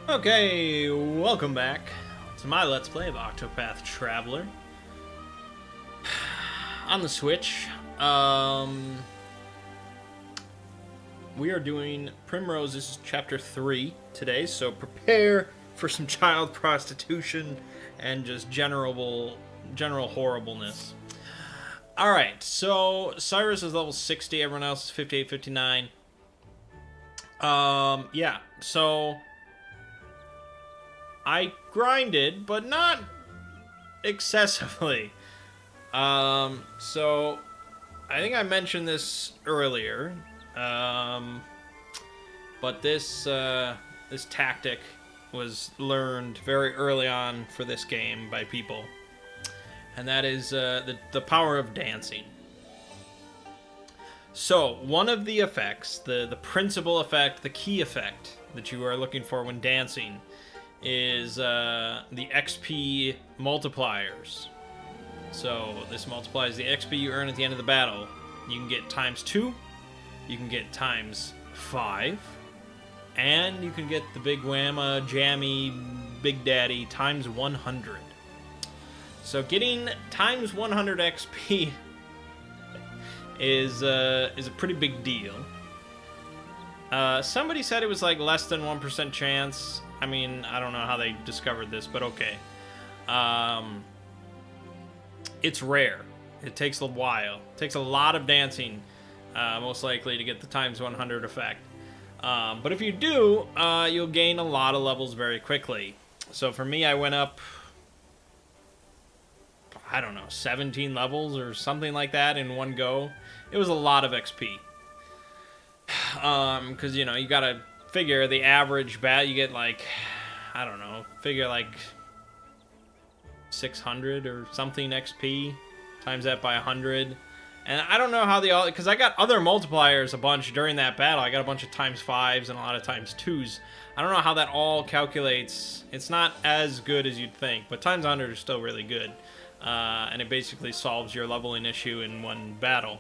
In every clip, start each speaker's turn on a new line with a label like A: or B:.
A: Okay, welcome back to my Let's Play of Octopath Traveler on the Switch. We are doing Primrose's Chapter 3 today, so prepare for some child prostitution and just general horribleness. Alright, so Cyrus is level 60, everyone else is 58, 59. Yeah, so I grinded, but not excessively. So I think I mentioned this earlier, but this tactic was learned very early on for this game by people, and that is the power of dancing. So one of the effects, the principal effect, the key effect that you are looking for when dancing is the XP multipliers. So this multiplies the XP you earn at the end of the battle. You can get ×2, you can get ×5, and you can get the big whamma, jammy, big daddy ×100. So getting ×100 XP is a pretty big deal. Somebody said it was like less than 1% chance. I mean, I don't know how they discovered this, but okay. It's rare. It takes a while. It takes a lot of dancing, most likely, to get the ×100 effect. But if you do, you'll gain a lot of levels very quickly. So for me, I went up, I don't know, 17 levels or something like that in one go. It was a lot of XP. Because, you know, you gotta figure the average bat, you get like, I don't know, figure like 600 or something XP, times that by 100. And I don't know how they all, because I got other multipliers a bunch during that battle. I got a bunch of ×5s and a lot of ×2s. I don't know how that all calculates. It's not as good as you'd think, but ×100 is still really good. And it basically solves your leveling issue in one battle.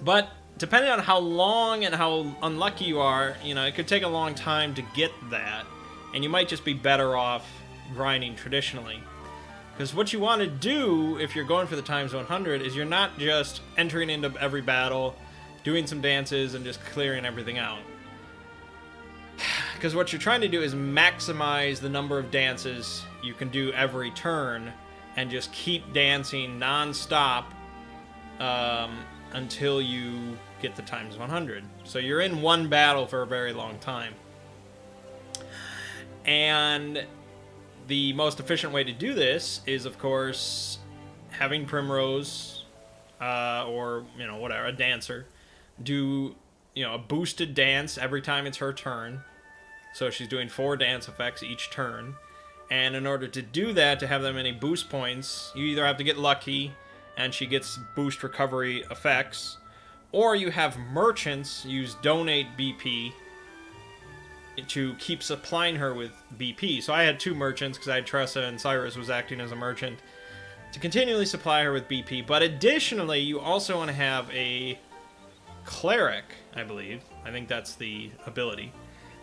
A: But depending on how long and how unlucky you are, you know, it could take a long time to get that, and you might just be better off grinding traditionally. Because what you want to do if you're going for the ×100 is you're not just entering into every battle, doing some dances, and just clearing everything out. Because what you're trying to do is maximize the number of dances you can do every turn, and just keep dancing non-stop until you get the ×100. So you're in one battle for a very long time. And the most efficient way to do this is, of course, having Primrose, or, you know, whatever, a dancer, do, you know, a boosted dance every time it's her turn. So she's doing 4 dance effects each turn. And in order to do that, to have that many boost points, you either have to get lucky, and she gets boost recovery effects, or you have merchants use donate BP to keep supplying her with BP. So I had 2 merchants, because I had Tressa and Cyrus was acting as a merchant, to continually supply her with BP. But additionally, you also want to have a cleric, I believe. I think that's the ability.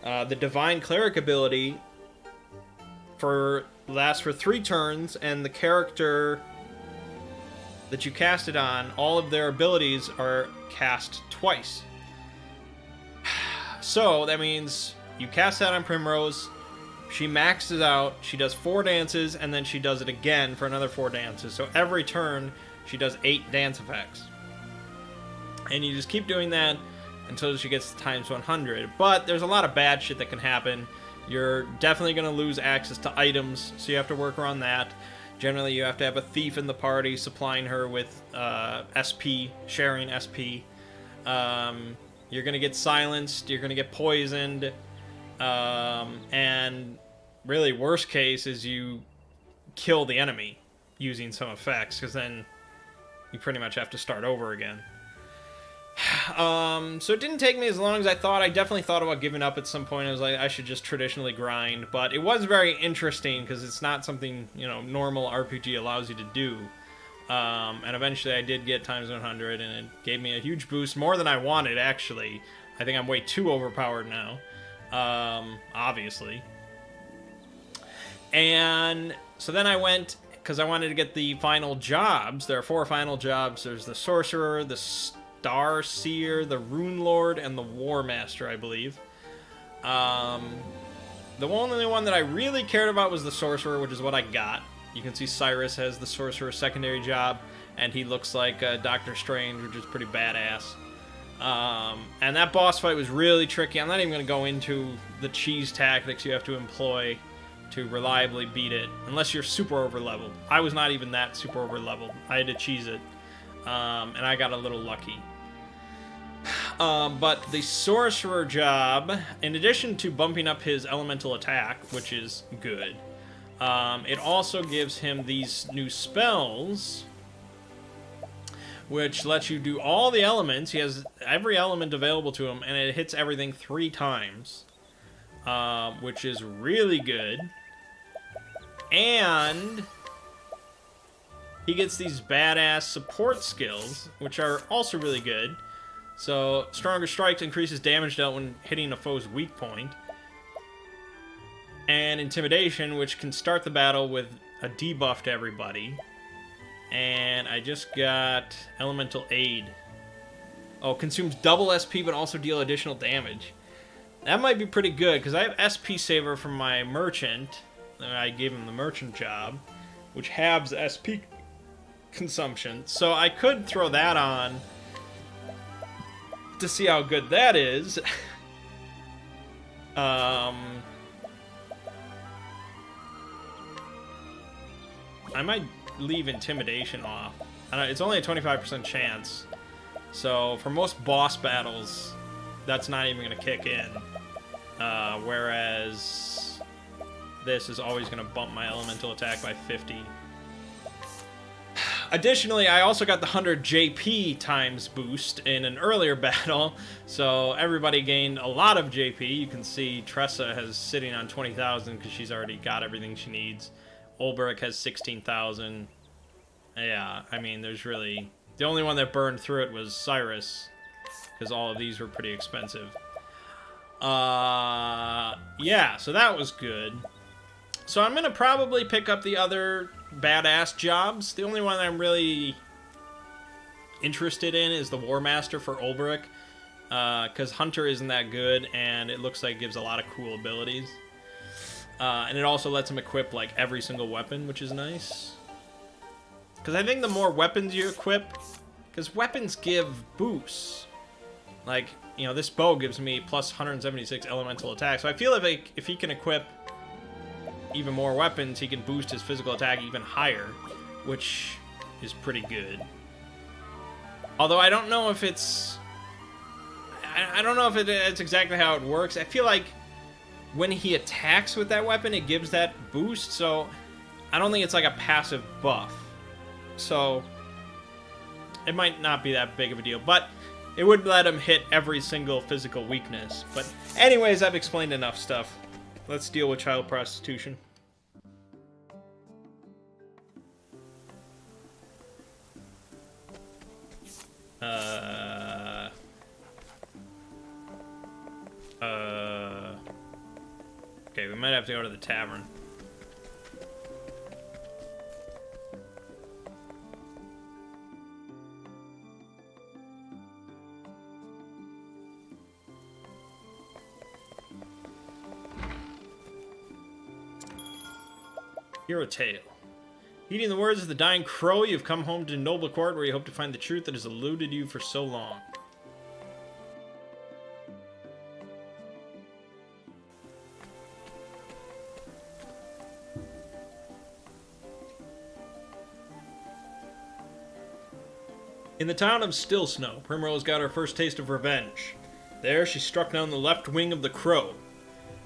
A: The Divine Cleric ability lasts for 3 turns, and the character that you cast it on, all of their abilities are cast twice. So that means you cast that on Primrose, she maxes out, she does 4 dances, and then she does it again for another 4 dances. So every turn, she does 8 dance effects. And you just keep doing that until she gets ×100. But there's a lot of bad shit that can happen. You're definitely going to lose access to items, so you have to work around that. Generally, you have to have a thief in the party supplying her with SP, sharing SP. You're going to get silenced, you're going to get poisoned, and really, worst case is you kill the enemy using some effects, because then you pretty much have to start over again. So it didn't take me as long as I thought. I definitely thought about giving up at some point. I was like, I should just traditionally grind, but it was very interesting because it's not something, you know, normal RPG allows you to do. And eventually I did get ×100, and it gave me a huge boost, more than I wanted, actually. I think I'm way too overpowered now. obviously. And so then I went, because I wanted to get the final jobs. There are 4 final jobs. There's the Sorcerer, the Star Seer, the Rune Lord, and the War Master, I believe. The only one that I really cared about was the Sorcerer, which is what I got. You can see Cyrus has the Sorcerer secondary job, and he looks like Doctor Strange, which is pretty badass. And that boss fight was really tricky. I'm not even going to go into the cheese tactics you have to employ to reliably beat it, unless you're super over-leveled. I was not even that super over-leveled. I had to cheese it, and I got a little lucky. But the Sorcerer job, in addition to bumping up his elemental attack, which is good, it also gives him these new spells, which lets you do all the elements. He has every element available to him, and it hits everything 3 times, which is really good. And he gets these badass support skills, which are also really good. So, Stronger Strikes increases damage dealt when hitting a foe's weak point. And Intimidation, which can start the battle with a debuff to everybody. And I just got Elemental Aid. Oh, consumes double SP but also deal additional damage. That might be pretty good, because I have SP Saver from my Merchant. I gave him the Merchant job, which halves SP consumption. So I could throw that on to see how good that is. I might leave Intimidation off. It's only a 25% chance. So for most boss battles, that's not even going to kick in. Whereas this is always going to bump my elemental attack by 50. Additionally, I also got the 100 JP times boost in an earlier battle, so everybody gained a lot of JP. You can see Tressa has sitting on 20,000 because she's already got everything she needs. Olberic has 16,000. Yeah, I mean, there's really... The only one that burned through it was Cyrus, because all of these were pretty expensive. Yeah, so that was good. So I'm going to probably pick up the other badass jobs. The only one I'm really interested in is the War Master for Olberic, because Hunter isn't that good, and it looks like it gives a lot of cool abilities. And it also lets him equip, like, every single weapon, which is nice. Because I think the more weapons you equip... Because weapons give boosts. Like, you know, this bow gives me plus 176 elemental attack. So I feel like if he can equip even more weapons, he can boost his physical attack even higher, which is pretty good. Although I don't know if it's... I don't know if it's exactly how it works. I feel like when he attacks with that weapon, it gives that boost, so I don't think it's like a passive buff. So it might not be that big of a deal, but it would let him hit every single physical weakness. But anyways, I've explained enough stuff. Let's deal with child prostitution. Okay, we might have to go to the tavern. Hear a tale. Heeding the words of the dying crow, you have come home to Noble Court, where you hope to find the truth that has eluded you for so long. In the town of Still Snow, Primrose got her first taste of revenge. There, she struck down the left wing of the crow,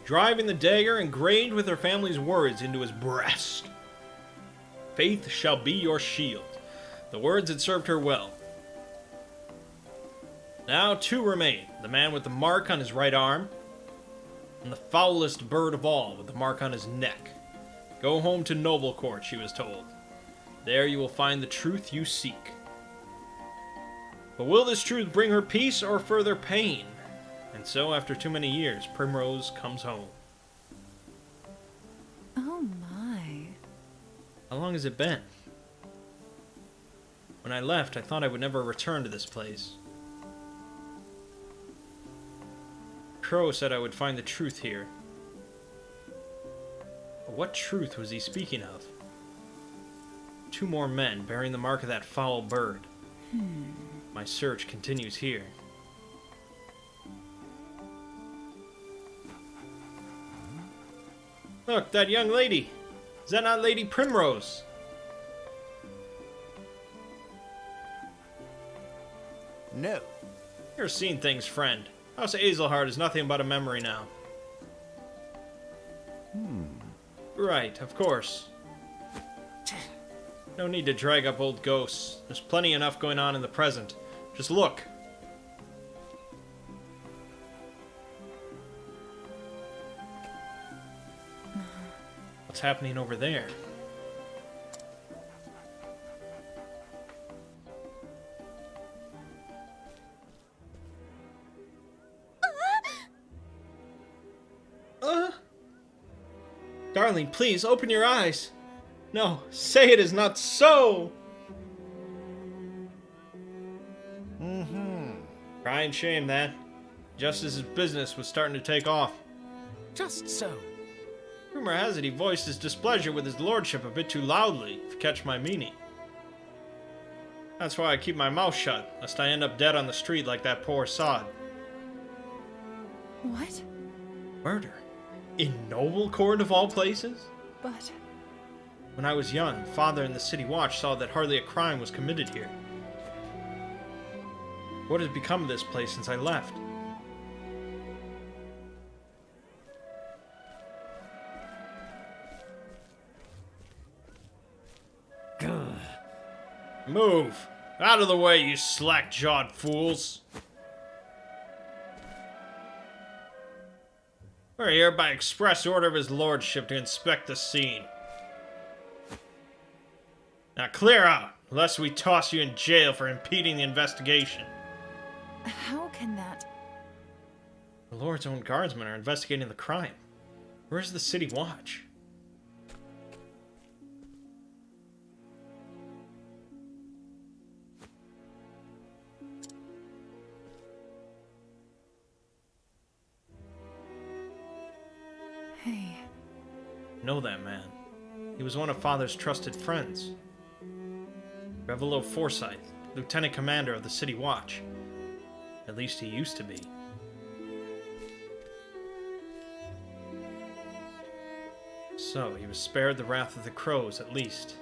A: driving the dagger engraved with her family's words into his breast. Faith shall be your shield. The words had served her well. Now 2 remain, the man with the mark on his right arm, and the foulest bird of all with the mark on his neck. Go home to Noble Court, she was told. There you will find the truth you seek. But will this truth bring her peace or further pain? And so, after too many years, Primrose comes home.
B: Oh my.
A: How long has it been? When I left, I thought I would never return to this place. Crow said I would find the truth here. But what truth was he speaking of? 2 more men bearing the mark of that foul bird. My search continues here. Look, that young lady! Is that not Lady Primrose?
C: No.
A: You're seeing things, friend. House Azelhard is nothing but a memory now. Right, of course. No need to drag up old ghosts. There's plenty enough going on in the present. Just look. What's happening over there? Darling, please, open your eyes. No, say it is not so! Crying shame, that. Just as his business was starting to take off.
C: Just so.
A: Rumor has it he voiced his displeasure with his lordship a bit too loudly, if you catch my meaning. That's why I keep my mouth shut, lest I end up dead on the street like that poor sod.
B: What?
A: Murder? In Noble Court of all places?
B: But...
A: When I was young, Father and the City Watch saw that hardly a crime was committed here. What has become of this place since I left? Move! Out of the way, you slack-jawed fools! We're here by express order of his lordship to inspect the scene. Now clear out, lest we toss you in jail for impeding the investigation.
B: how can that...
A: The Lord's own guardsmen are investigating the crime. Where's the City Watch?
B: Hey...
A: Know that man. He was one of Father's trusted friends. Revelo Forsyth, Lieutenant Commander of the City Watch. At least he used to be. So, he was spared the wrath of the crows, at least.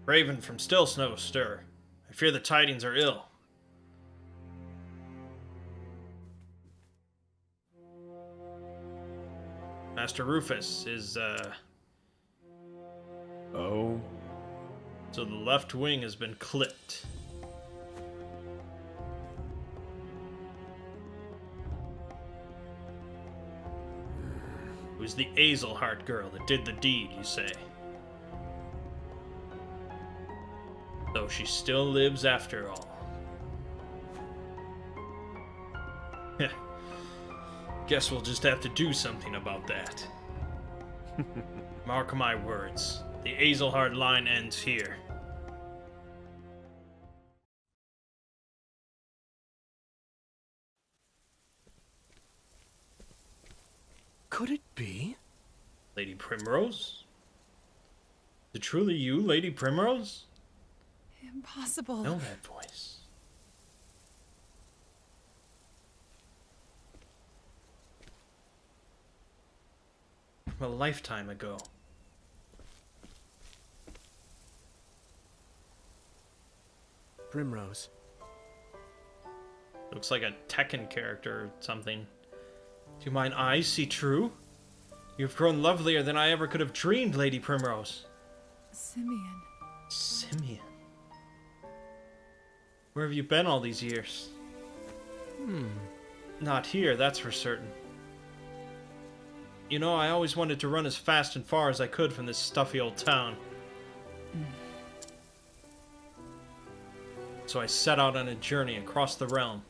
A: Raven from Still Snow stir. I fear the tidings are ill. Master Rufus is,
C: Oh?
A: So the left wing has been clipped. It was the Azelhard girl that did the deed, you say? Though she still lives after all. Heh. Guess we'll just have to do something about that. Mark my words. The Azelhard line ends here.
C: Could it be?
A: Lady Primrose? Is it truly you, Lady Primrose?
B: Impossible.
A: I know that voice. From a lifetime ago.
C: Primrose.
A: Looks like a Tekken character or something. Do mine eyes see true? You've grown lovelier than I ever could have dreamed, Lady Primrose.
B: Simeon.
A: Simeon? Where have you been all these years? Not here, that's for certain. You know, I always wanted to run as fast and far as I could from this stuffy old town. So I set out on a journey across the realm.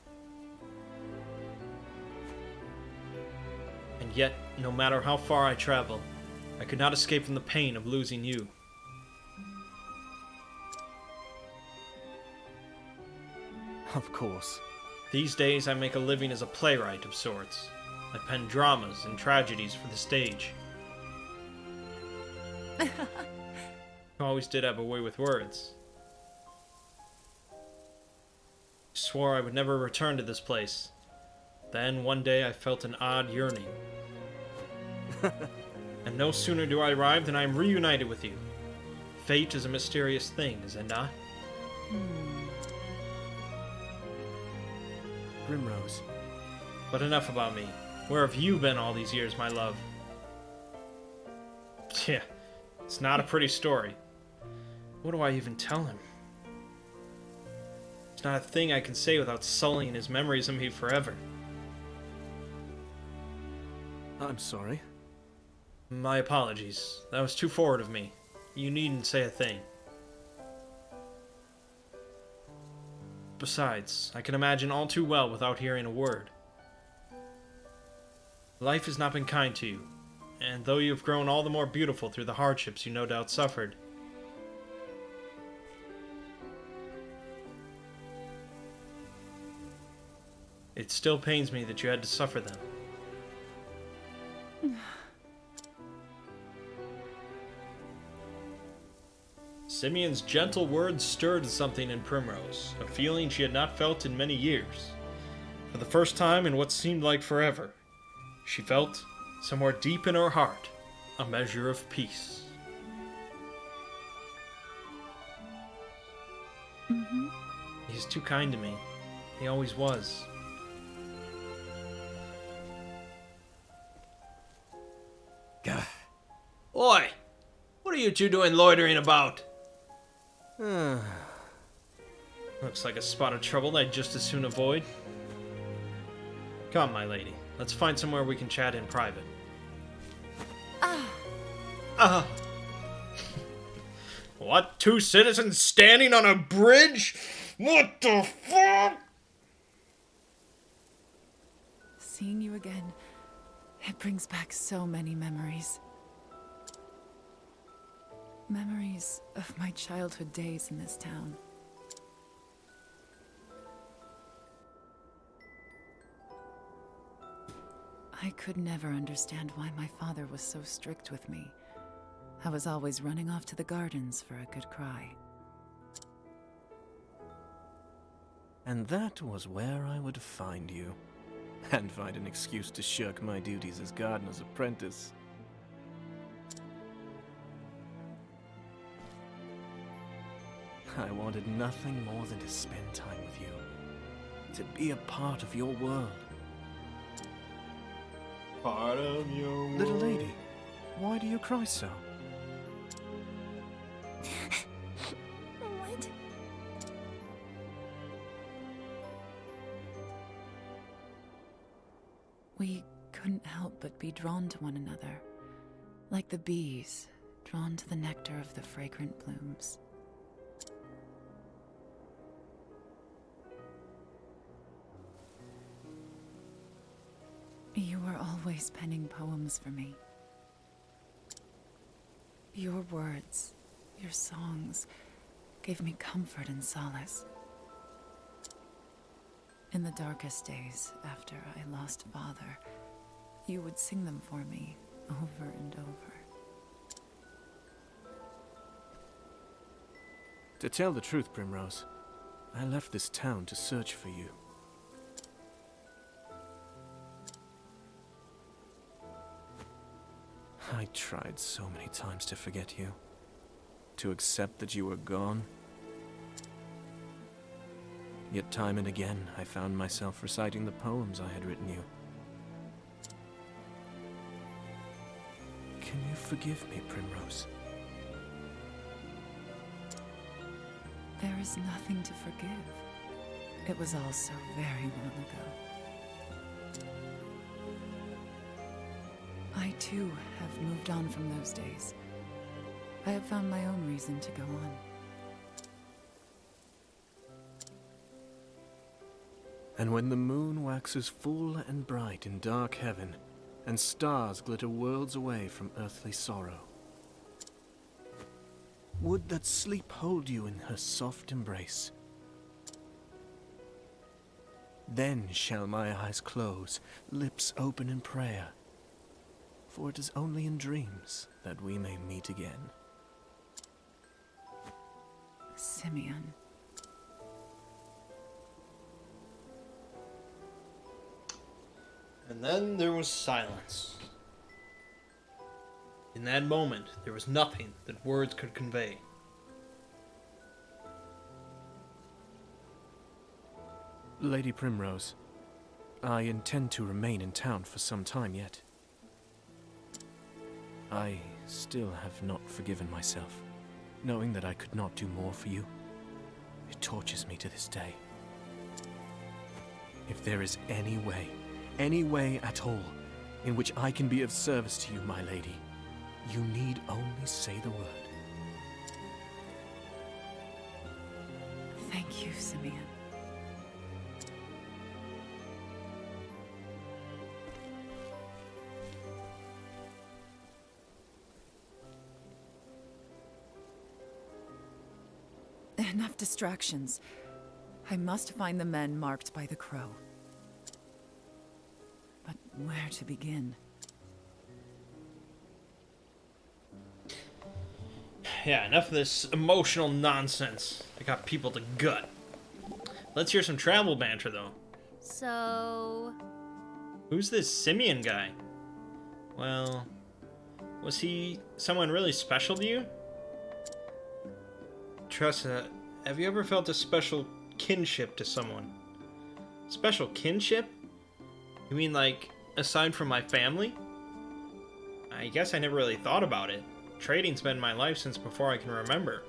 A: And yet, no matter how far I traveled, I could not escape from the pain of losing you.
C: Of course.
A: These days I make a living as a playwright of sorts. I pen dramas and tragedies for the stage. I always did have a way with words. Swore I would never return to this place. Then, one day, I felt an odd yearning. And no sooner do I arrive than I am reunited with you. Fate is a mysterious thing, is it not?
C: Primrose.
A: But enough about me. Where have you been all these years, my love? Yeah, it's not a pretty story. What do I even tell him? It's not a thing I can say without sullying his memories of me forever.
C: I'm sorry.
A: My apologies. That was too forward of me. You needn't say a thing. Besides, I can imagine all too well without hearing a word. Life has not been kind to you, and though you have grown all the more beautiful through the hardships you no doubt suffered, it still pains me that you had to suffer them. Simeon's gentle words stirred something in Primrose, a feeling she had not felt in many years. For the first time in what seemed like forever, she felt, somewhere deep in her heart, a measure of peace. He's too kind to me. He always was.
C: Gah.
A: Oi! What are you two doing loitering about? Looks like a spot of trouble I'd just as soon avoid. Come, my lady. Let's find somewhere we can chat in private. What? Two citizens standing on a bridge? What the fuck?
B: Seeing you again, it brings back so many memories. Memories of my childhood days in this town. I could never understand why my father was so strict with me. I was always running off to the gardens for a good cry.
C: And that was where I would find you. And find an excuse to shirk my duties as gardener's apprentice. I wanted nothing more than to spend time with you. To be a part of your world.
A: Part of your
C: Little lady, why do you cry so?
B: What? We couldn't help but be drawn to one another, like the bees drawn to the nectar of the fragrant blooms. You were always penning poems for me. Your words, your songs, gave me comfort and solace. In the darkest days after I lost Father, you would sing them for me over and over.
C: To tell the truth, Primrose, I left this town to search for you. I tried so many times to forget you, to accept that you were gone. Yet time and again, I found myself reciting the poems I had written you. Can you forgive me, Primrose?
B: There is nothing to forgive. It was all so very long ago. I too, have moved on from those days. I have found my own reason to go on.
C: And when the moon waxes full and bright in dark heaven, and stars glitter worlds away from earthly sorrow, would that sleep hold you in her soft embrace. Then shall my eyes close, lips open in prayer, for it is only in dreams that we may meet again.
B: Simeon.
A: And then there was silence. In that moment, there was nothing that words could convey.
C: Lady Primrose, I intend to remain in town for some time yet. I still have not forgiven myself, knowing that I could not do more for you. It tortures me to this day. If there is any way at all, in which I can be of service to you, my lady, you need only say the word.
B: Thank you, Simeon. Enough distractions. I must find the men marked by the crow. But where to begin?
A: Yeah, enough of this emotional nonsense. I got people to gut. Let's hear some travel banter, though.
D: So...
A: Who's this Simeon guy? Well, was he someone really special to you? Tressa, have you ever felt a special kinship to someone? Special kinship? You mean like, aside from my family? I guess I never really thought about it. Trading's been my life since before I can remember.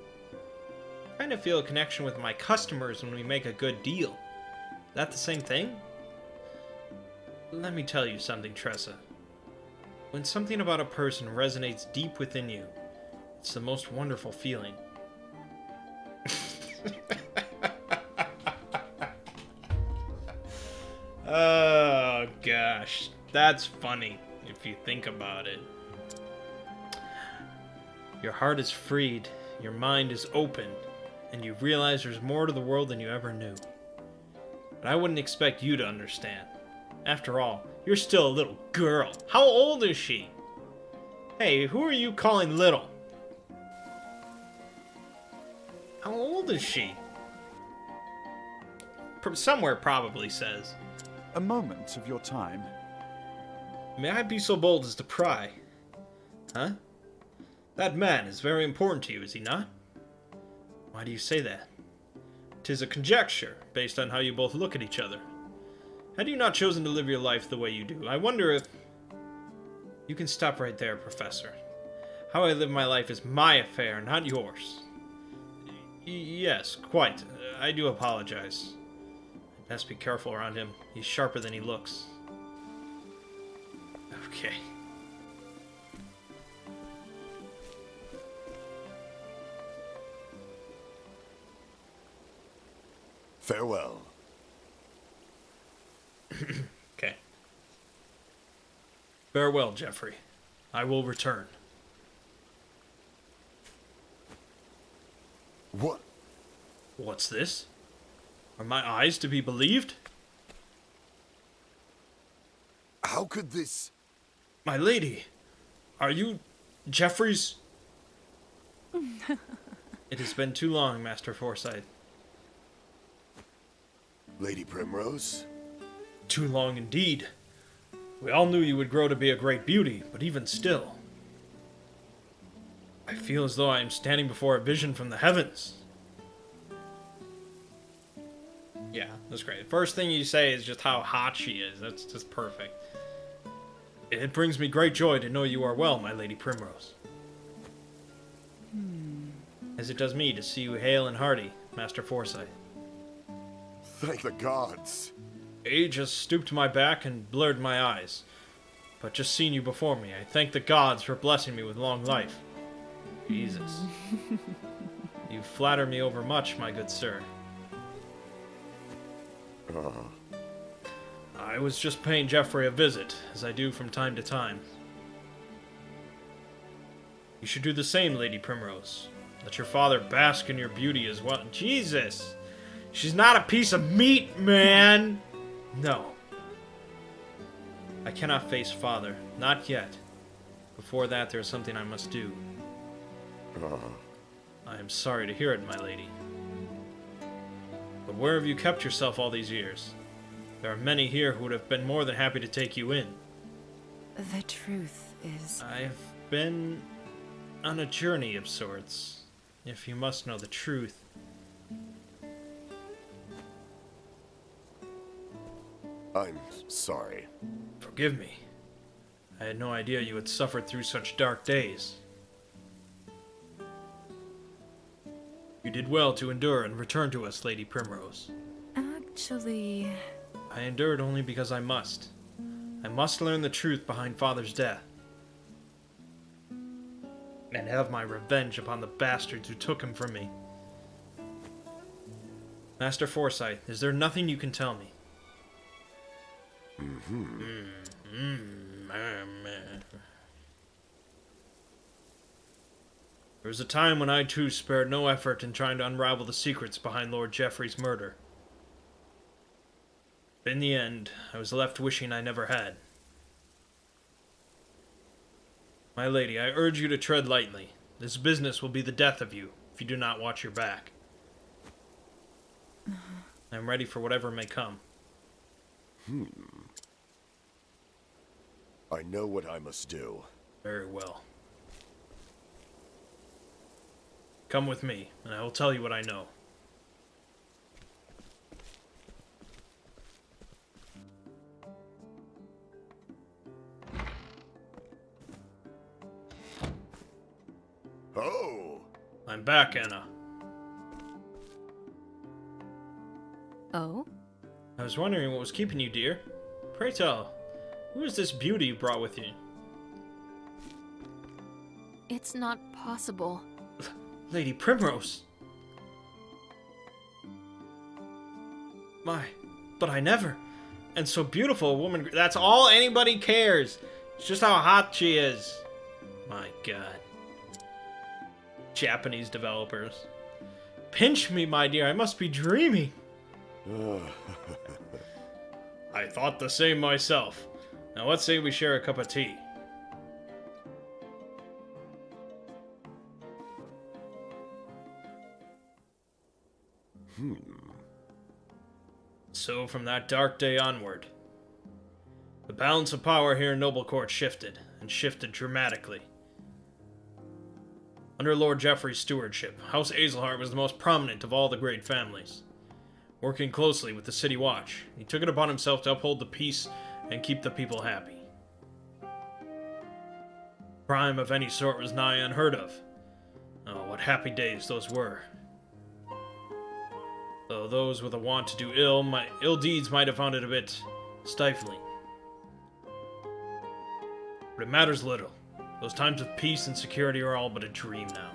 A: I kind of feel a connection with my customers when we make a good deal. Is that the same thing? Let me tell you something, Tressa. When something about a person resonates deep within you, it's the most wonderful feeling. Oh gosh, that's funny if you think about it. Your heart is freed, your mind is open, and you realize there's more to the world than you ever knew. But I wouldn't expect you to understand. After all, you're still a little girl. How old is she? Hey, who are you calling little? How old is she? Somewhere probably says.
E: A moment of your time.
A: May I be so bold as to pry? Huh? That man is very important to you, is he not? Why do you say that? 'Tis a conjecture, based on how you both look at each other. Had you not chosen to live your life the way you do, I wonder if... You can stop right there, Professor. How I live my life is my affair, not yours. Yes, quite. I do apologize. I best be careful around him. He's sharper than he looks. Okay.
E: Farewell.
A: Okay. Farewell, Geoffrey. I will return.
E: What?
A: What's this? Are my eyes to be believed?
E: How could this...
A: My lady, are you Geoffrey's... It has been too long, Master Forsyth.
E: Lady Primrose?
A: Too long indeed. We all knew you would grow to be a great beauty, but even still... I feel as though I am standing before a vision from the heavens. Yeah, that's great. First thing you say is just how hot she is. That's just perfect. It brings me great joy to know you are well, my Lady Primrose. As it does me to see you hale and hearty, Master Forsyth.
E: Thank the gods.
A: Age has stooped my back and blurred my eyes. But just seeing you before me, I thank the gods for blessing me with long life. Jesus. You flatter me overmuch, my good sir. I was just paying Geoffrey a visit, as I do from time to time. You should do the same, Lady Primrose. Let your father bask in your beauty as well. Jesus! She's not a piece of meat, man! No. I cannot face father. Not yet. Before that, there is something I must do. I am sorry to hear it, my lady. But where have you kept yourself all these years? There are many here who would have been more than happy to take you in.
B: The truth is...
A: I've been on a journey of sorts, if you must know the truth.
E: I'm sorry.
A: Forgive me. I had no idea you had suffered through such dark days. You did well to endure and return to us, Lady Primrose.
B: Actually...
A: I endured only because I must. I must learn the truth behind Father's death. And have my revenge upon the bastards who took him from me. Master Forsyth, is there nothing you can tell me? There was a time when I too spared no effort in trying to unravel the secrets behind Lord Geoffrey's murder. But in the end, I was left wishing I never had. My lady, I urge you to tread lightly. This business will be the death of you, if you do not watch your back. I am ready for whatever may come.
E: I know what I must do.
A: Very well. Come with me, and I will tell you what I know.
E: Oh!
A: I'm back, Anna.
D: Oh?
A: I was wondering what was keeping you, dear. Pray tell, who is this beauty you brought with you?
D: It's not possible.
A: Lady Primrose! But I never. And so beautiful a woman. That's all anybody cares. It's just how hot she is. My god. Japanese developers. Pinch me, my dear. I must be dreaming. I thought the same myself. Now let's say we share a cup of tea. So from that dark day onward, the balance of power here in Noble Court shifted, and shifted dramatically. Under Lord Geoffrey's stewardship, House Azelhart was the most prominent of all the great families. Working closely with the City Watch, he took it upon himself to uphold the peace and keep the people happy. Crime of any sort was nigh unheard of. Oh, what happy days those were. Though those with a want to do ill deeds might have found it a bit stifling. But it matters little. Those times of peace and security are all but a dream now.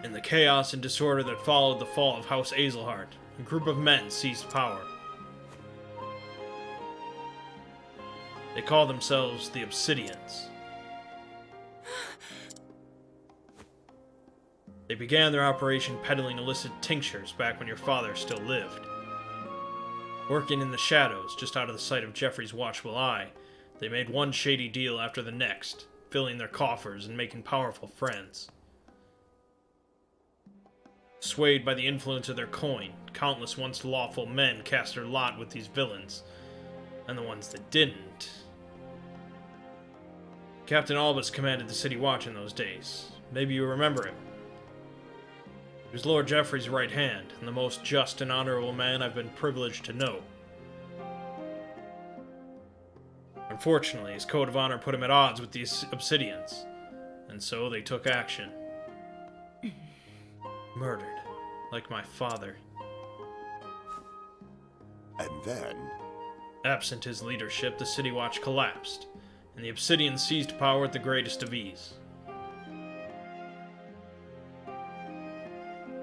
A: In the chaos and disorder that followed the fall of House Azelhart, a group of men seized power. They call themselves the Obsidians. They began their operation peddling illicit tinctures back when your father still lived. Working in the shadows, just out of the sight of Geoffrey's watchful eye, they made one shady deal after the next, filling their coffers and making powerful friends. Swayed by the influence of their coin, countless once lawful men cast their lot with these villains, and the ones that didn't. Captain Albus commanded the City Watch in those days. Maybe you remember him. He was Lord Geoffrey's right hand, and the most just and honorable man I've been privileged to know. Unfortunately, his code of honor put him at odds with these Obsidians, and so they took action. Murdered, like my father.
E: then?
A: Absent his leadership, the City Watch collapsed, and the Obsidian seized power with the greatest of ease.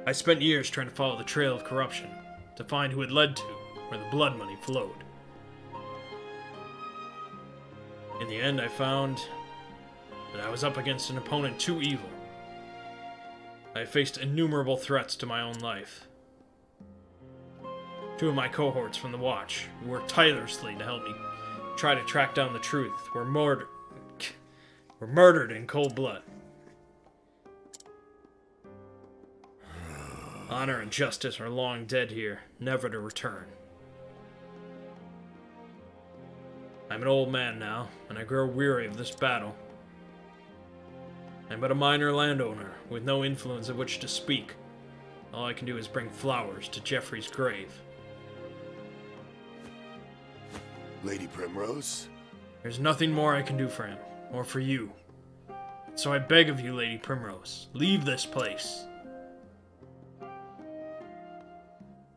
A: I spent years trying to follow the trail of corruption, to find who it led to, where the blood money flowed. In the end, I found that I was up against an opponent too evil. I faced innumerable threats to my own life. Two of my cohorts from the Watch, who worked tirelessly to help me try to track down the truth, were murdered in cold blood. Honor and justice are long dead here, never to return. I'm an old man now, and I grow weary of this battle. I'm but a minor landowner, with no influence of which to speak. All I can do is bring flowers to Jeffrey's grave.
E: Lady Primrose?
A: There's nothing more I can do for him, or for you. So I beg of you, Lady Primrose, leave this place.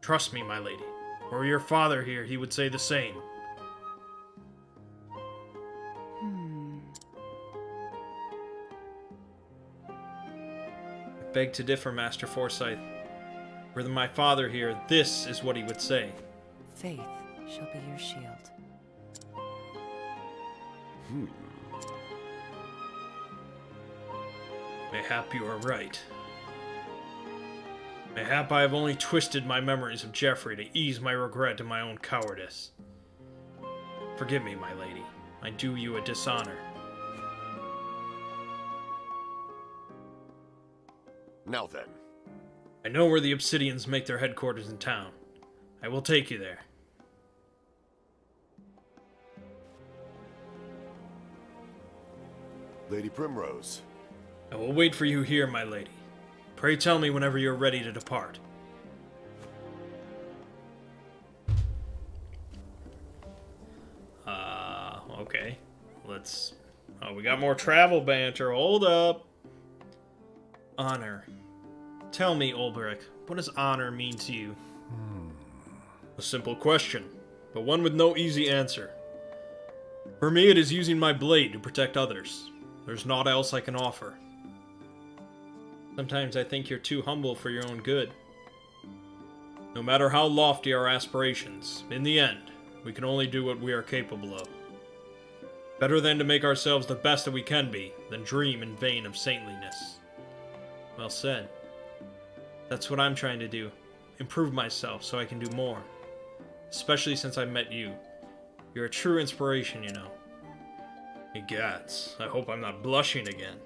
A: Trust me, my lady. Were your father here, he would say the same. I beg to differ, Master Forsyth. Were my father here, this is what he would say.
B: Faith shall be your shield.
A: Mayhap you are right. Mayhap I have only twisted my memories of Jeffrey to ease my regret and my own cowardice. Forgive me, my lady. I do you a dishonor.
E: Now then.
A: I know where the Obsidians make their headquarters in town. I will take you there.
E: Lady Primrose.
A: I will wait for you here, my lady. Pray tell me whenever you are ready to depart. Okay. Let's... Oh, we got more travel banter. Hold up. Honor. Tell me, Ulbrich, what does honor mean to you? A simple question, but one with no easy answer. For me, it is using my blade to protect others. There's naught else I can offer. Sometimes I think you're too humble for your own good. No matter how lofty our aspirations, in the end, we can only do what we are capable of. Better then to make ourselves the best that we can be, than dream in vain of saintliness. Well said. That's what I'm trying to do. Improve myself so I can do more. Especially since I met you. You're a true inspiration, you know. Egads, I hope I'm not blushing again.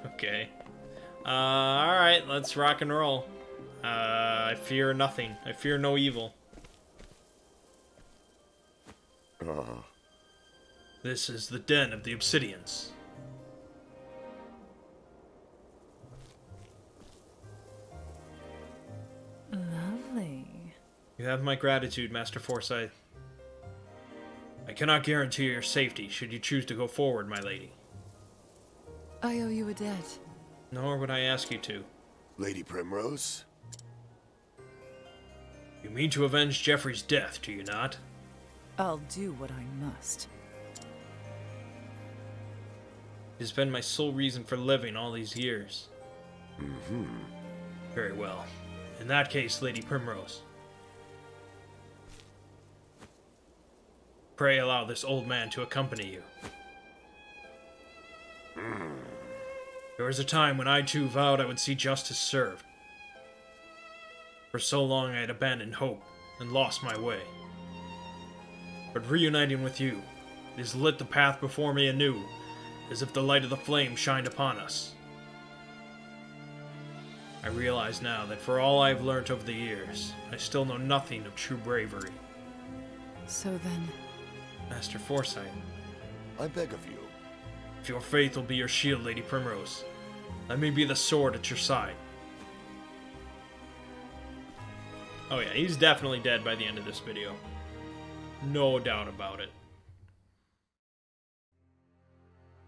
A: Okay. Alright, let's rock and roll. I fear nothing. I fear no evil. This is the den of the Obsidians.
B: Lovely.
A: You have my gratitude, Master Forsyth. I cannot guarantee your safety should you choose to go forward, my lady.
B: I owe you a debt.
A: Nor would I ask you to.
E: Lady Primrose?
A: You mean to avenge Jeffrey's death, do you not?
B: I'll do what I must.
A: It has been my sole reason for living all these years. Very well. In that case, Lady Primrose. Pray allow this old man to accompany you. There was a time when I too vowed I would see justice served. For so long I had abandoned hope and lost my way. But reuniting with you, it has lit the path before me anew, as if the light of the flame shined upon us. I realize now that for all I have learnt over the years, I still know nothing of true bravery.
B: So then...
A: Master Forsyth,
E: I beg of you.
A: if your faith will be your shield, Lady Primrose, let me be the sword at your side. Oh yeah, he's definitely dead by the end of this video. No doubt about it.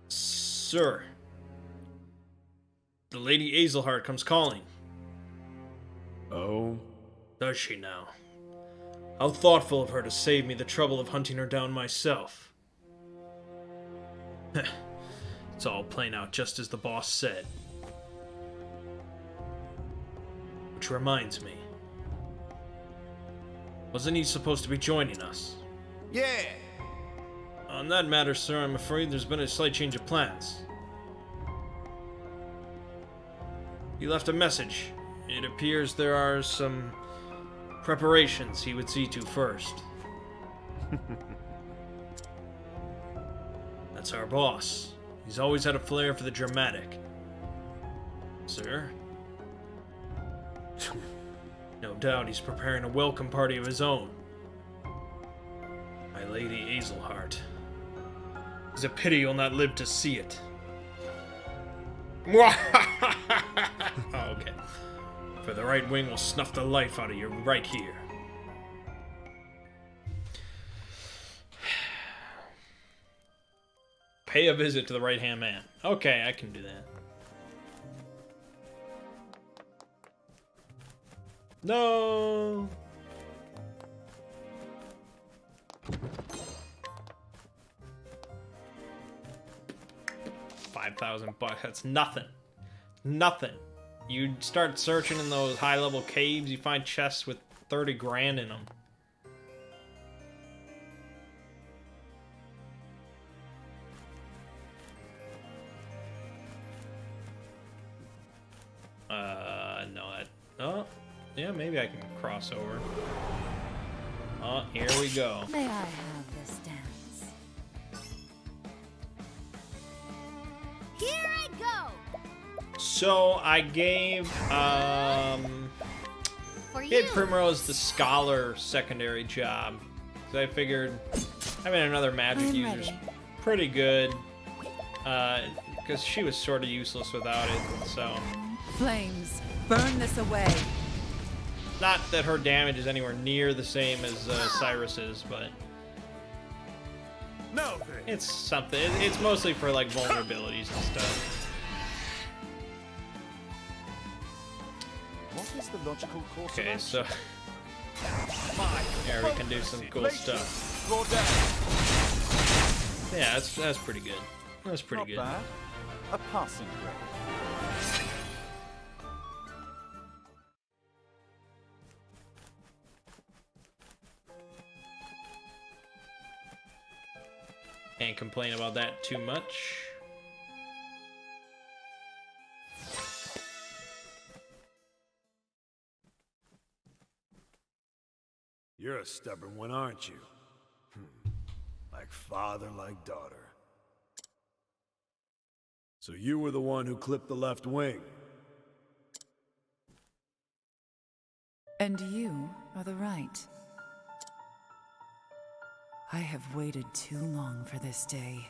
A: Sir, the Lady Azelhart comes calling.
C: Oh?
A: Does she now? How thoughtful of her to save me the trouble of hunting her down myself. It's all playing out just as the boss said. Which reminds me. Wasn't he supposed to be joining us?
F: Yeah!
A: On that matter, sir, I'm afraid there's been a slight change of plans. He left a message. It appears there are some preparations he would see to first. That's our boss. He's always had a flair for the dramatic. Sir? No doubt he's preparing a welcome party of his own. My Lady Azelhart. It's a pity you'll not live to see it. Oh, okay. For the right wing will snuff the life out of you right here. Pay a visit to the right-hand man. Okay, I can do that. No. 5,000 bucks. That's nothing. Nothing. You start searching in those high-level caves, you find chests with 30 grand in them. No, that... Oh, yeah, maybe I can cross over. Oh, here we go.
B: May I have this dance?
D: Here I go!
A: So, I gave,
D: For you!
A: gave Primrose the Scholar secondary job. Because I figured having another magic
B: I'm
A: user's
B: ready.
A: pretty good. Because she was sort of useless without it, so...
B: Flames, burn this away.
A: Not that her damage is anywhere near the same as Cyrus's, but
F: No, thing.
A: it's something. It's mostly for like vulnerabilities and stuff.
F: What is the logical course
A: Okay,
F: of
A: so
F: action?
A: here we can do some cool stuff.
F: Draw down.
A: Yeah, that's pretty good. That's pretty
F: Not
A: good.
F: bad. A passing grade.
A: Can't complain about that too much.
G: You're a stubborn one, aren't you? Like father, like daughter. So you were the one who clipped the left wing.
B: And you are the right. I have waited too long for this day.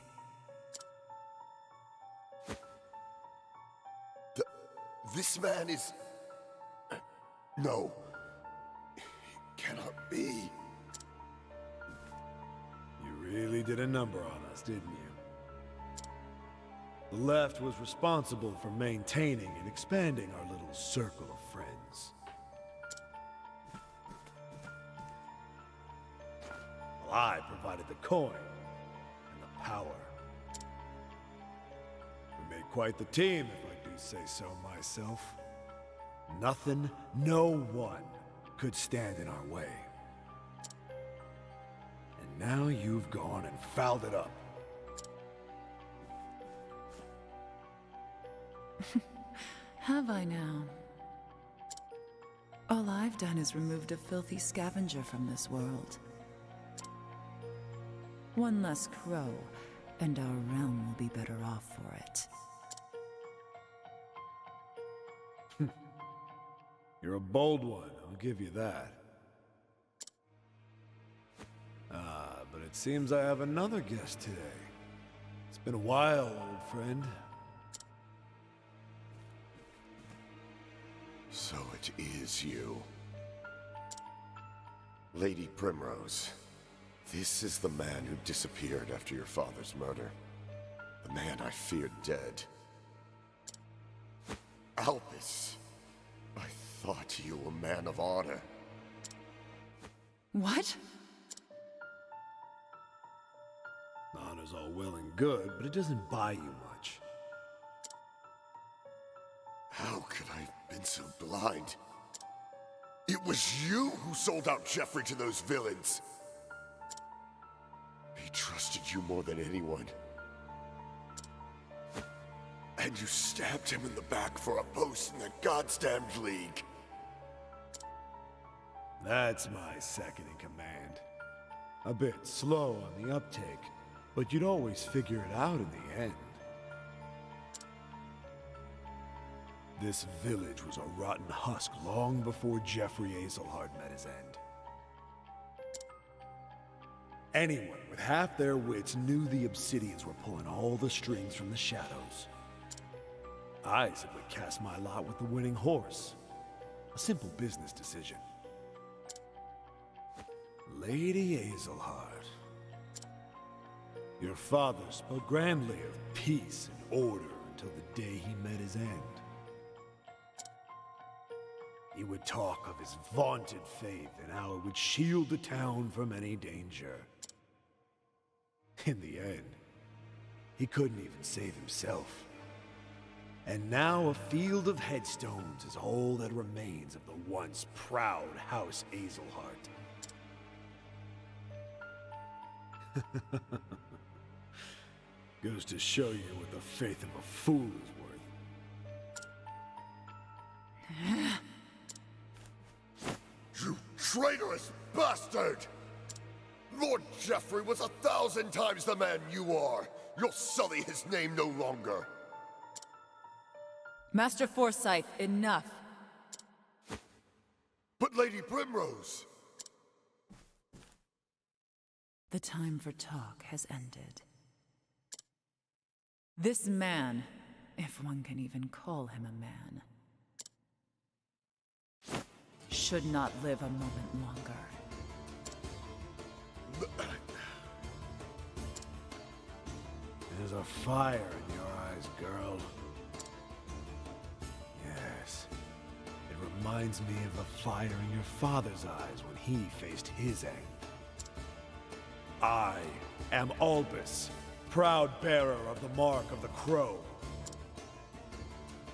E: This man is... No. He cannot be.
G: You really did a number on us, didn't you? The left was responsible for maintaining and expanding our little circle of friends. Well, I provided the coin and the power. We made quite the team, if I do say so myself. Nothing, no one could stand in our way. And now you've gone and fouled it up.
B: Have I now? All I've done is removed a filthy scavenger from this world. One less crow, and our realm will be better off for it.
G: You're a bold one, I'll give you that. But it seems I have another guest today. It's been a while, old friend.
E: So it is you. Lady Primrose. This is the man who disappeared after your father's murder. The man I feared dead. Albus. I thought you a man of honor.
B: What?
G: Honor's all well and good, but it doesn't buy you much.
E: How could I have been so blind? It was you who sold out Jeffrey to those villains. He trusted you more than anyone. And you stabbed him in the back for a post in the goddamned league.
G: That's my second in command. A bit slow on the uptake, but you'd always figure it out in the end. This village was a rotten husk long before Jeffrey Azelhard met his end. Anyone with half their wits knew the Obsidians were pulling all the strings from the shadows. I simply cast my lot with the winning horse. A simple business decision. Lady Azelhard. Your father spoke grandly of peace and order until the day he met his end. He would talk of his vaunted faith and how it would shield the town from any danger. In the end, he couldn't even save himself. And now a field of headstones is all that remains of the once proud House Azelhard. Goes to show you what the faith of a fool is worth.
E: You traitorous bastard! Lord Jeffrey was 1,000 times the man you are. You'll sully his name no longer.
B: Master Forsyth, enough.
E: But Lady Primrose...
B: The time for talk has ended. This man, if one can even call him a man, should not live a moment longer.
G: There's a fire in your eyes, girl. Yes. It reminds me of the fire in your father's eyes when he faced his end. I am Albus, proud bearer of the mark of the Crow.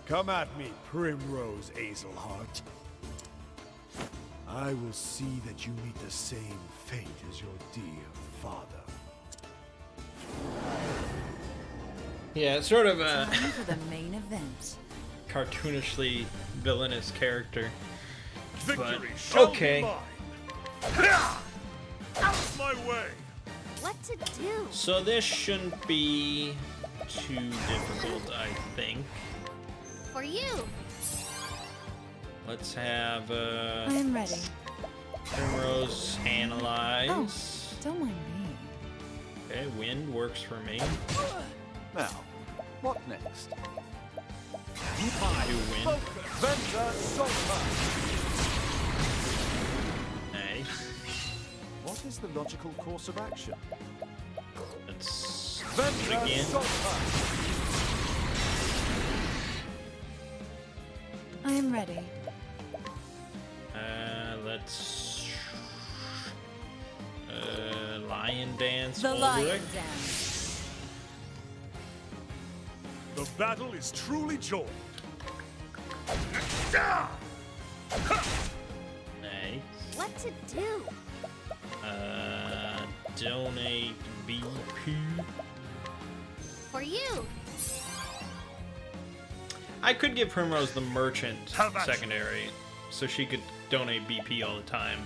G: Come at me, Primrose Azelhard. I will see that you meet the same fate as your dear father.
A: Yeah, it's sort of a
B: Time for the main event.
A: cartoonishly villainous character.
F: Victory
A: But,
F: shall
A: okay.
F: be mine. Out of my way!
D: What to do?
A: So this shouldn't be too difficult, I think.
D: For you.
A: Let's have
B: I am ready.
A: Primrose analyze.
B: Don't mind me.
A: Okay, wind works for me.
F: Now, what next?
A: I do wind.
F: Venta Solta!
A: Nice.
F: What is the logical course of action?
A: Let's do it
F: Venta
A: again.
F: Solta!
B: I am ready.
A: Let's lion dance.
B: The lion
A: Ulrich.
B: dance.
F: The battle is truly joined.
A: Nice.
D: What to do?
A: Donate BP.
D: For you.
A: I could give Primrose the merchant
F: Have at you.
A: secondary, so she could donate BP all the time.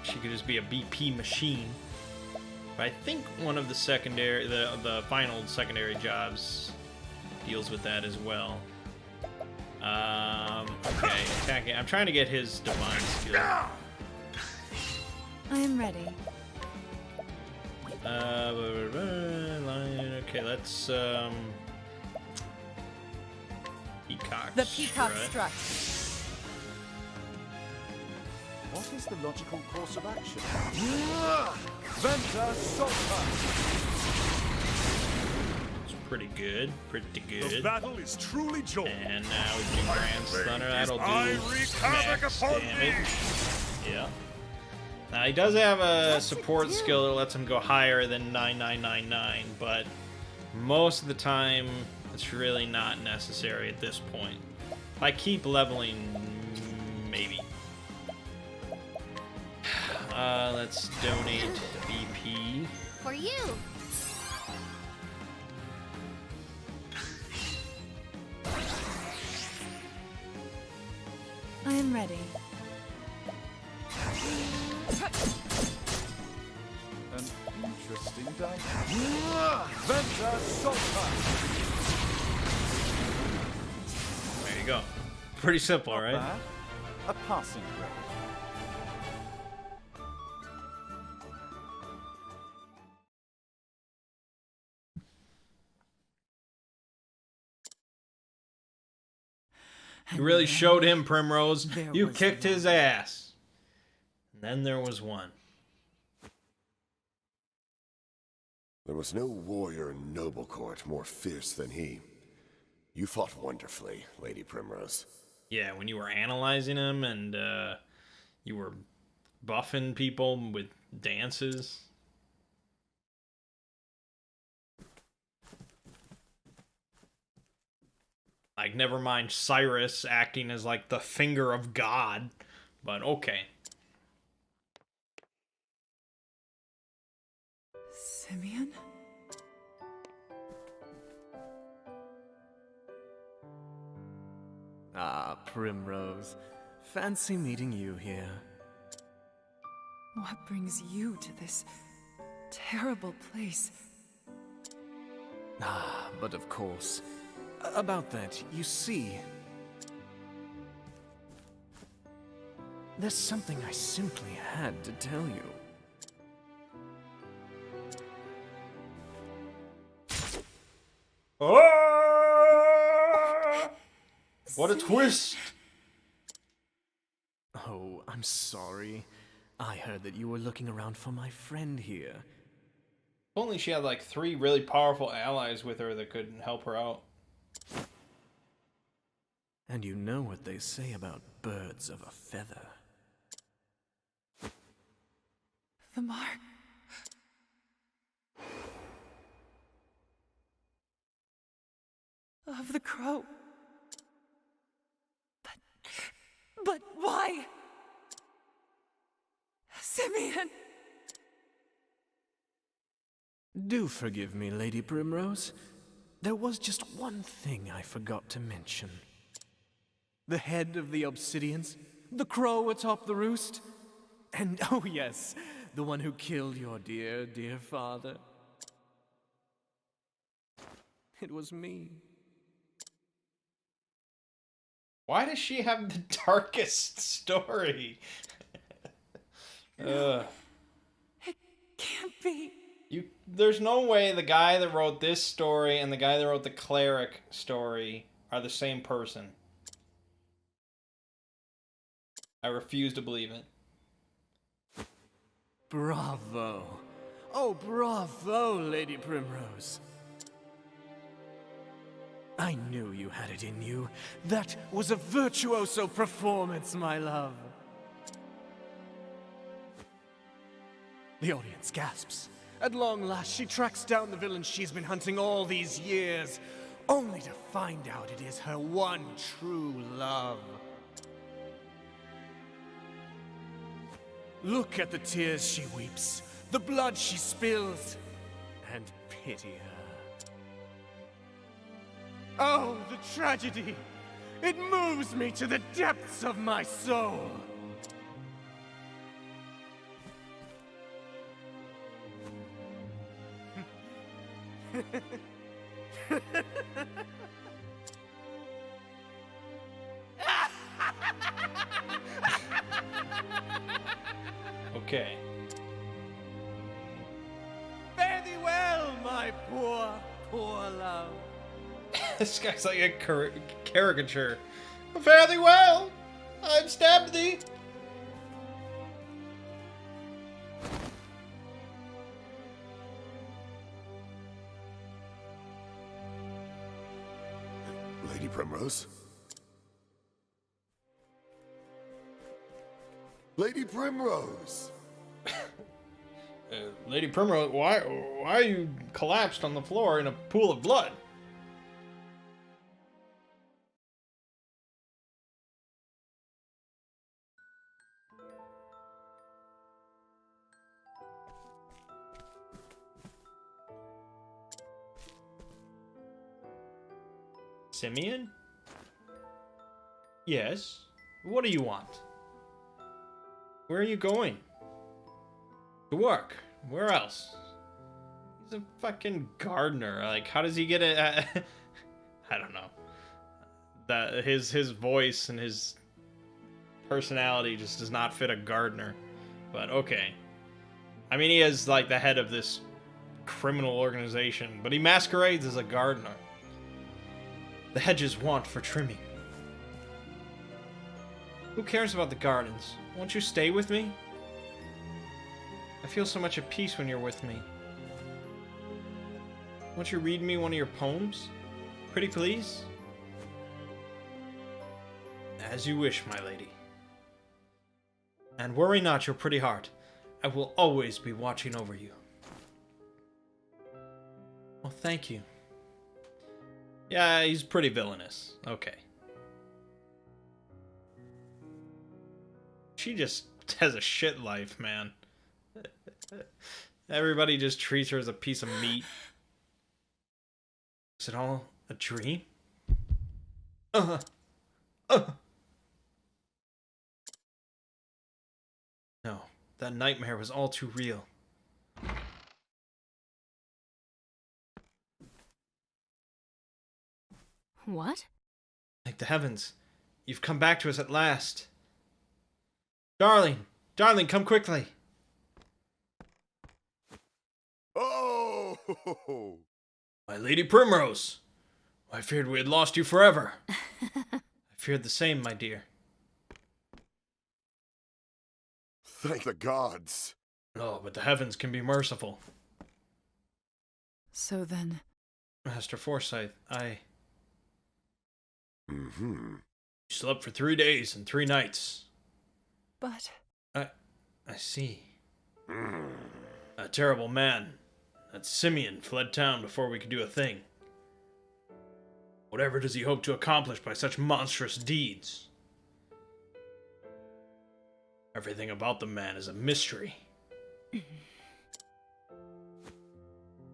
A: She could just be a BP machine. But I think one of the secondary, the final secondary jobs deals with that as well. Okay, attacking. I'm trying to get his divine skill.
B: I am ready.
A: Okay, let's Peacock
B: The peacock
A: strut.
B: strut.
F: What is the logical course of action? Venta Solta!
A: It's pretty good, pretty
F: The
A: good.
F: battle is truly joined.
A: And now we do Grand Thunder. That'll
F: I
A: do
F: wreak havoc
A: max
F: upon
A: damage.
F: thee.
A: Yeah. Now, he does have a
D: What's it
A: support
D: do?
A: skill that lets him go higher than 9999, but most of the time, it's really not necessary at this point. If I keep leveling, maybe. Let's donate BP.
D: For you.
B: I am ready.
F: An interesting dynamic. Venta Sultan.
A: There you go. Pretty simple,
F: Not
A: right?
F: bad. A passing grade.
A: You really showed him, Primrose.
B: There
A: You
B: was
A: kicked his ass. And then there was one.
E: There was no warrior in noble court more fierce than he. You fought wonderfully, Lady Primrose.
A: Yeah, when you were analyzing him and you were buffing people with dances. Like, never mind Cyrus acting as like the finger of God, but okay.
B: Simeon?
C: Ah, Primrose. Fancy meeting you here.
B: What brings you to this terrible place?
C: Ah, but of course. About that, you see... There's something I simply had to tell you.
A: What a twist!
C: Oh, I'm sorry. I heard that you were looking around for my friend here.
A: If only she had like 3 really powerful allies with her that could help her out.
C: And you know what they say about birds of a feather.
B: The mark. Of the crow. But why? Simeon!
C: Do forgive me, Lady Primrose. There was just one thing I forgot to mention. The head of the Obsidians, the crow atop the roost, and oh yes, the one who killed your dear, dear father. It was me.
A: Why does she have the darkest story?
B: It can't be.
A: There's no way the guy that wrote this story and the guy that wrote the cleric story are the same person. I refuse to believe it.
C: Bravo. Oh, bravo, Lady Primrose. I knew you had it in you. That was a virtuoso performance, my love. The audience gasps. At long last, she tracks down the villain she's been hunting all these years, only to find out it is her one true love. Look at the tears she weeps, the blood she spills, and pity her. Oh, the tragedy! It moves me to the depths of my soul!
A: Okay.
C: Fare thee well, my poor, poor love.
A: This guy's like a caricature. Fare thee well! I've stabbed thee!
E: Lady Primrose? Lady Primrose!
A: Lady Primrose, why are you collapsed on the floor in a pool of blood? Simeon? Yes? What do you want? Where are you going? To work. Where else? He's a fucking gardener. Like, how does he get it? I don't know. That his voice and his personality just does not fit a gardener. But okay. I mean, he is like the head of this criminal organization, but he masquerades as a gardener. The hedges want for trimming. Who cares about the gardens? Won't you stay with me? I feel so much at peace when you're with me. Won't you read me one of your poems? Pretty please? As you wish, my lady. And worry not your pretty heart. I will always be watching over you. Well, thank you. Yeah, he's pretty villainous. Okay. She just has a shit life, man. Everybody just treats her as a piece of meat. Is it all a dream? No, that nightmare was all too real.
D: What?
A: Thank the heavens. You've come back to us at last. Darling! Darling, come quickly!
E: Oh!
A: My Lady Primrose! I feared we had lost you forever. I feared the same, my dear.
E: Thank the gods.
A: Oh, but the heavens can be merciful.
B: So then...
A: Master Forsyth,
E: Mm-hmm.
A: You slept for 3 days and 3 nights.
B: But...
A: I see. A terrible man. That Simeon fled town before we could do a thing. Whatever does he hope to accomplish by such monstrous deeds? Everything about the man is a mystery.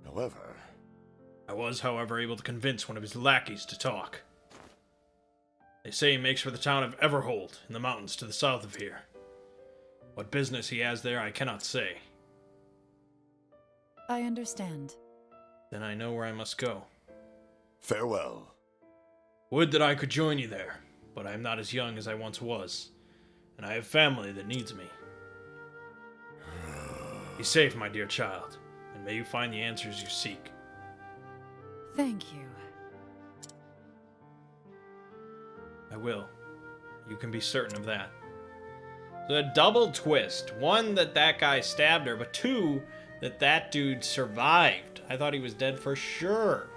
E: However...
A: I was, however, able to convince one of his lackeys to talk. They say he makes for the town of Everhold, in the mountains to the south of here. What business he has there, I cannot say.
B: I understand.
A: Then I know where I must go.
E: Farewell.
A: Would that I could join you there, but I am not as young as I once was, and I have family that needs me. Be safe, my dear child, and may you find the answers you seek.
B: Thank you.
A: I will. You can be certain of that. So a double twist. One, that guy stabbed her, but two, that dude survived. I thought he was dead for sure.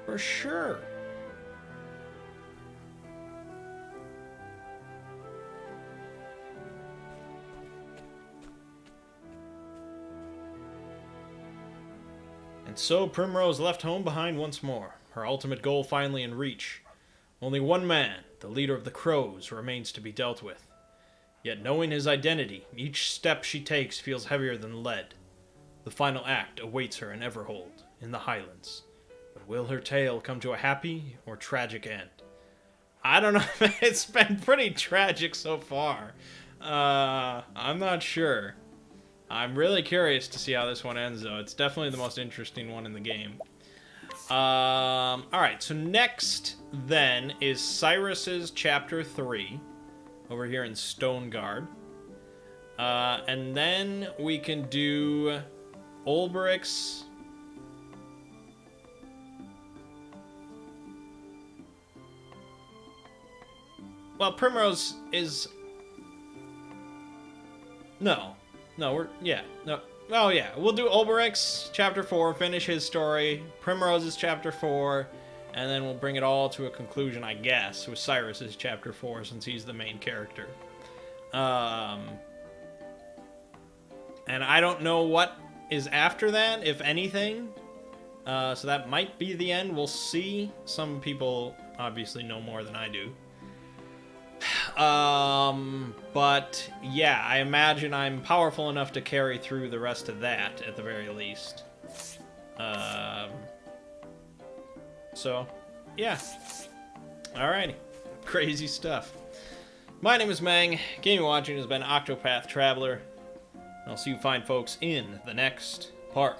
A: For sure. And so Primrose left home behind once more, her ultimate goal finally in reach. Only one man, the leader of the Crows, remains to be dealt with. Yet knowing his identity, each step she takes feels heavier than lead. The final act awaits her in Everhold, in the Highlands. But will her tale come to a happy or tragic end? I don't know. It's been pretty tragic so far. I'm not sure. I'm really curious to see how this one ends, though. It's definitely the most interesting one in the game. Alright, so next, then, is Cyrus's Chapter 3, over here in Stoneguard. And then we can do Ulbrich's... Well, Primrose is... No, no. Oh, yeah. We'll do Ulbrich's Chapter 4, finish his story. Primrose's Chapter 4, And then we'll bring it all to a conclusion, I guess, with Cyrus's chapter 4, since he's the main character. And I don't know what is after that, if anything. So that might be the end. We'll see. Some people obviously know more than I do. But yeah, I imagine I'm powerful enough to carry through the rest of that, at the very least. So, yeah. Alrighty. Crazy stuff. My name is Mangg. Gaming Watching has been Octopath Traveler. I'll see you fine folks in the next part.